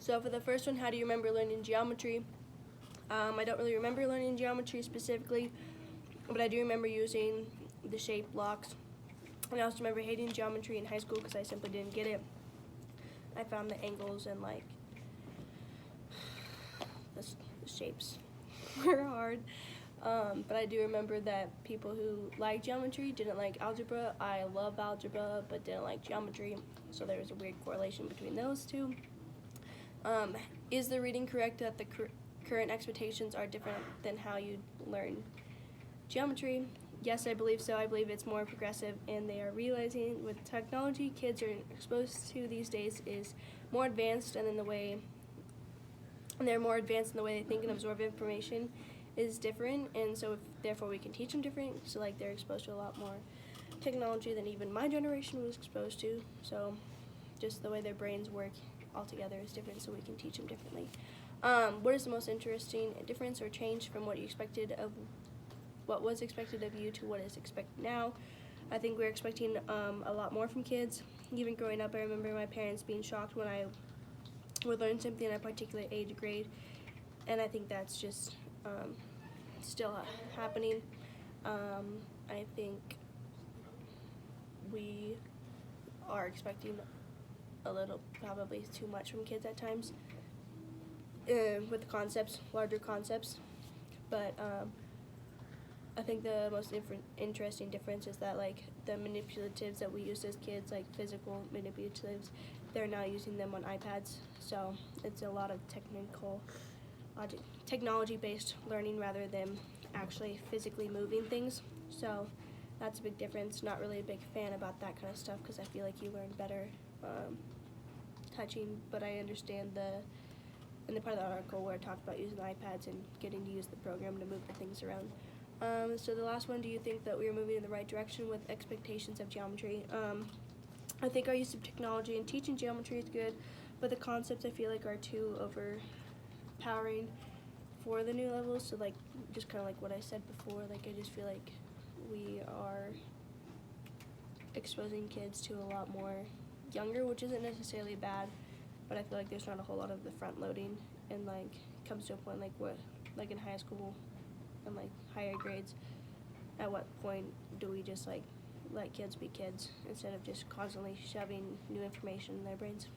So for the first one, how do you remember learning geometry? I don't really remember learning geometry specifically, but I do remember using the shape blocks. And I also remember hating geometry in high school because I simply didn't get it. I found the angles and like the shapes were hard. But I do remember that people who like geometry didn't like algebra. I love algebra, but didn't like geometry. So there was a weird correlation between those two. Is the reading correct that the current expectations are different than how you learn geometry? Yes, I believe so. I believe it's more progressive, and they are realizing with technology kids are exposed to these days is more advanced, and they're more advanced in the way they think and absorb information is different, and so therefore we can teach them different. So like they're exposed to a lot more technology than even my generation was exposed to. So just the way their brains work altogether is different, so we can teach them differently. What is the most interesting difference or change from what was expected of you to what is expected now? I think we're expecting a lot more from kids. Even growing up, I remember my parents being shocked when I would learn something in a particular age grade, and I think that's just still happening. I think we are expecting a little, probably too much from kids at times with the concepts, larger concepts, but I think the most interesting difference is that like the manipulatives that we used as kids, like physical manipulatives, they're now using them on iPads. So it's a lot of technology-based learning rather than actually physically moving things. So that's a big difference. Not really a big fan about that kind of stuff because I feel like you learn better touching, but I understand in the part of the article where it talked about using iPads and getting to use the program to move the things around. So the last one, do you think that we are moving in the right direction with expectations of geometry? I think our use of technology in teaching geometry is good, but the concepts I feel like are too overpowering for the new levels. So like just kind of like what I said before, like I just feel like we are exposing kids to a lot more younger, which isn't necessarily bad, but I feel like there's not a whole lot of the front loading, and like comes to a point like in high school and like higher grades, at what point do we just like let kids be kids instead of just constantly shoving new information in their brains?